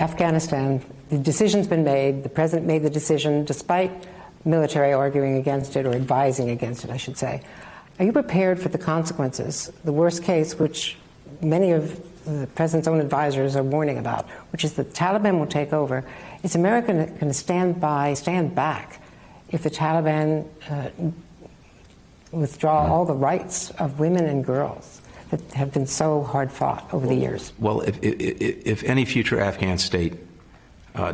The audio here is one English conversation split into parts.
Afghanistan, the decision's been made. The president made the decision despite military arguing against it, or advising against it, I should say. Are you prepared for the consequences, the worst case, which many of the president's own advisors are warning about, which is the Taliban will take over? Is America going to stand back, if the Taliban withdraw all the rights of women and girls that have been so hard fought over the years? Well, if any future Afghan state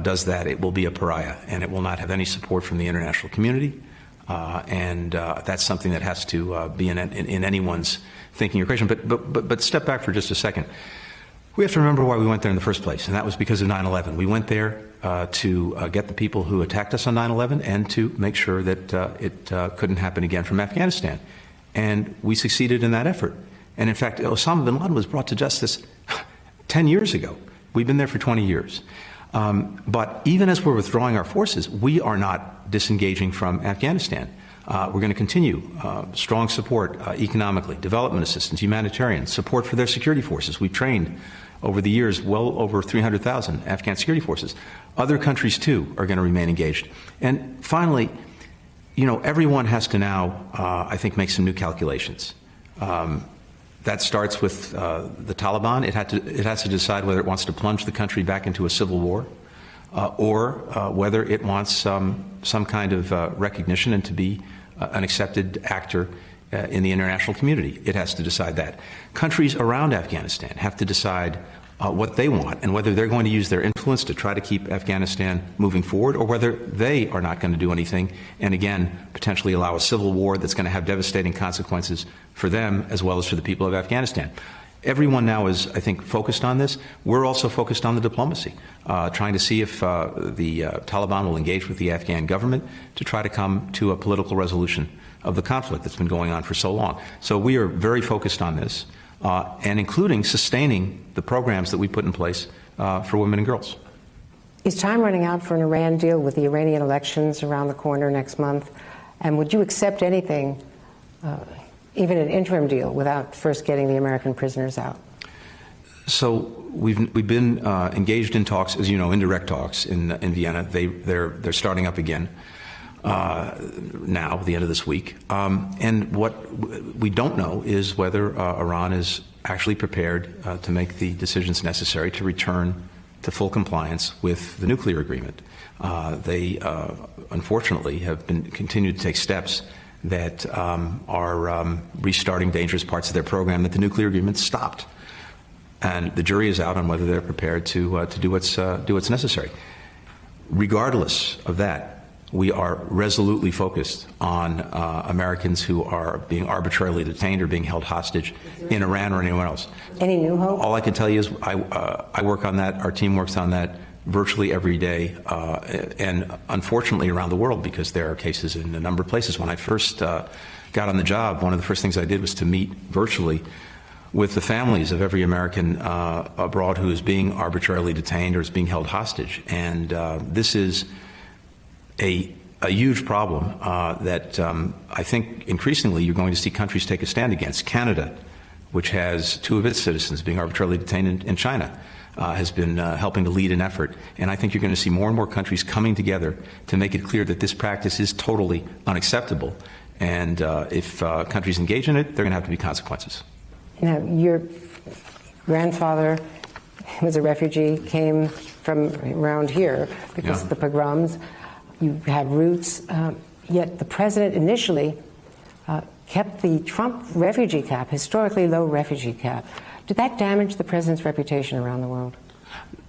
does that, it will be a pariah, and it will not have any support from the international community. And that's something that has to be in anyone's thinking or creation. But step back for just a second. We have to remember why we went there in the first place, and that was because of 9/11. We went there to get the people who attacked us on 9/11 and to make sure that it couldn't happen again from Afghanistan. And we succeeded in that effort. And in fact, Osama bin Laden was brought to justice 10 years ago. We've been there for 20 years. But even as we're withdrawing our forces, we are not disengaging from Afghanistan. We're going to continue strong support economically, development assistance, humanitarian, support for their security forces. We've trained over the years well over 300,000 Afghan security forces. Other countries, too, are going to remain engaged. And finally, everyone has to now, I think, make some new calculations. That starts with the Taliban. It has to decide whether it wants to plunge the country back into a civil war, or whether it wants some kind of recognition and to be an accepted actor in the international community. It has to decide that. Countries around Afghanistan have to decide what they want and whether they're going to use their influence to try to keep Afghanistan moving forward, or whether they are not going to do anything and, again, potentially allow a civil war that's going to have devastating consequences for them as well as for the people of Afghanistan. Everyone now is, I think, focused on this. We're also focused on the diplomacy, trying to see if the Taliban will engage with the Afghan government to try to come to a political resolution of the conflict that's been going on for so long. So we are very focused on this, and including sustaining the programs that we put in place for women and girls. Is time running out for an Iran deal with the Iranian elections around the corner next month? And would you accept anything, even an interim deal, without first getting the American prisoners out? So we've been engaged in talks, as you know, indirect talks in Vienna. They're starting up again now, the end of this week. And what we don't know is whether Iran is actually prepared to make the decisions necessary to return to full compliance with the nuclear agreement. They unfortunately have continued to take steps that are restarting dangerous parts of their program that the nuclear agreement stopped. And the jury is out on whether they're prepared to do what's necessary. Regardless of that, we are resolutely focused on Americans who are being arbitrarily detained or being held hostage in Iran or anywhere else. Any new hope? All I can tell you is I work on that. Our team works on that virtually every day, and unfortunately around the world, because there are cases in a number of places. When I first got on the job, one of the first things I did was to meet virtually with the families of every American abroad who is being arbitrarily detained or is being held hostage. And this is a huge problem that I think increasingly you're going to see countries take a stand against. Canada, which has 2 of its citizens being arbitrarily detained in China, has been helping to lead an effort. And I think you're going to see more and more countries coming together to make it clear that this practice is totally unacceptable. And if countries engage in it, there are going to have to be consequences. Now, your grandfather was a refugee, came from around here because of the pogroms. You have roots, yet the president initially kept the Trump refugee cap, historically low refugee cap. Did that damage the president's reputation around the world?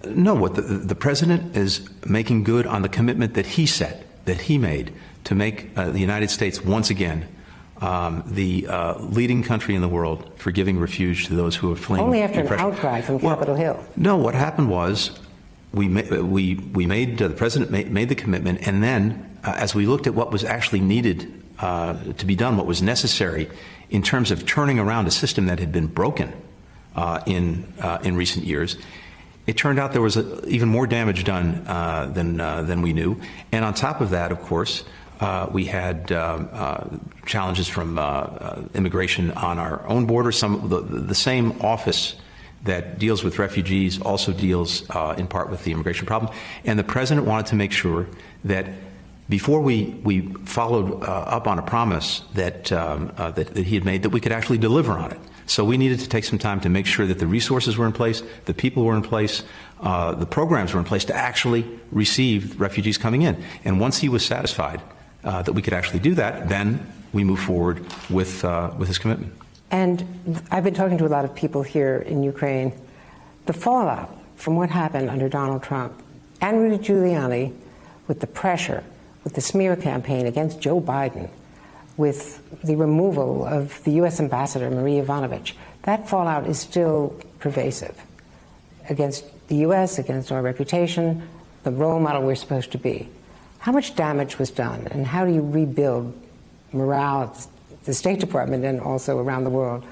No, what the president is making good on the commitment that he set, that he made, to make the United States once again the leading country in the world for giving refuge to those who are fleeing. Only after an outcry from Capitol Hill. No, what happened was we made the president made the commitment, and then as we looked at what was actually needed to be done, what was necessary in terms of turning around a system that had been broken in recent years, it turned out there was even more damage done than we knew. And on top of that, of course, we had challenges from immigration on our own border. The same office that deals with refugees, also deals in part with the immigration problem. And the president wanted to make sure that before we followed up on a promise that he had made, that we could actually deliver on it. So we needed to take some time to make sure that the resources were in place, the people were in place, the programs were in place to actually receive refugees coming in. And once he was satisfied that we could actually do that, then we moved forward with his commitment. And I've been talking to a lot of people here in Ukraine. The fallout from what happened under Donald Trump and Rudy Giuliani, with the pressure, with the smear campaign against Joe Biden, with the removal of the U.S. ambassador, Marie Yovanovitch, that fallout is still pervasive against the U.S., against our reputation, the role model we're supposed to be. How much damage was done, and how do you rebuild morale at the State Department and also around the world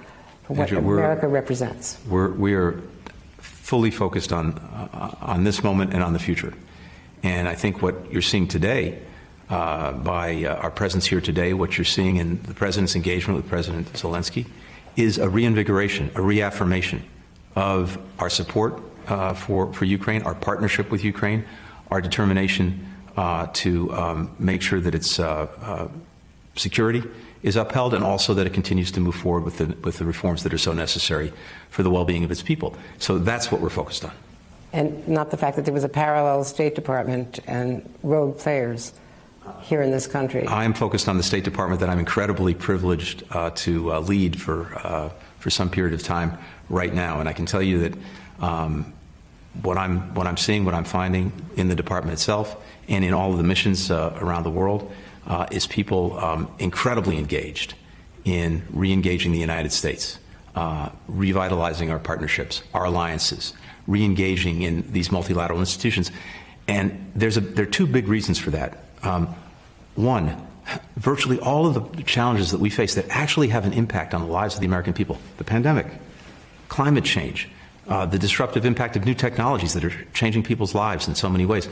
for what America represents? We are fully focused on this moment and on the future. And I think what you're seeing today, by our presence here today, what you're seeing in the President's engagement with President Zelensky, is a reinvigoration, a reaffirmation of our support for Ukraine, our partnership with Ukraine, our determination to make sure that its security is upheld, and also that it continues to move forward with the reforms that are so necessary for the well-being of its people. So that's what we're focused on. And not the fact that there was a parallel State Department and rogue players here in this country. I'm focused on the State Department that I'm incredibly privileged to lead for some period of time right now. And I can tell you that what I'm seeing, what I'm finding in the department itself and in all of the missions around the world is people incredibly engaged in re-engaging the United States, revitalizing our partnerships, our alliances, re-engaging in these multilateral institutions. And there are two big reasons for that. One, virtually all of the challenges that we face that actually have an impact on the lives of the American people, the pandemic, climate change, the disruptive impact of new technologies that are changing people's lives in so many ways.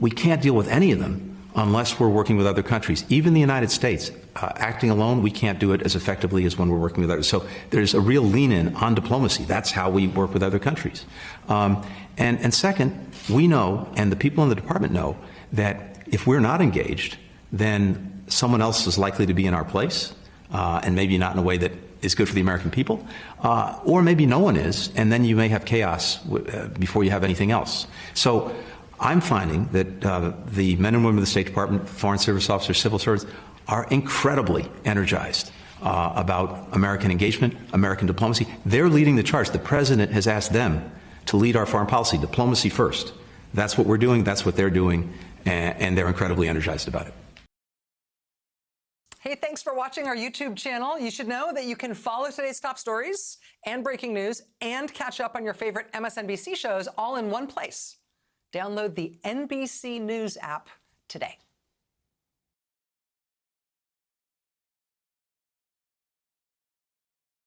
We can't deal with any of them unless we're working with other countries. Even the United States, acting alone, we can't do it as effectively as when we're working with others. So there's a real lean-in on diplomacy. That's how we work with other countries. And second, we know, and the people in the department know, that if we're not engaged, then someone else is likely to be in our place, and maybe not in a way that is good for the American people, or maybe no one is, and then you may have chaos before you have anything else. So I'm finding that the men and women of the State Department, Foreign Service officers, civil servants, are incredibly energized about American engagement, American diplomacy. They're leading the charge. The President has asked them to lead our foreign policy, diplomacy first. That's what we're doing, that's what they're doing, and they're incredibly energized about it. Hey, thanks for watching our YouTube channel. You should know that you can follow today's top stories and breaking news and catch up on your favorite MSNBC shows all in one place. Download the NBC News app today.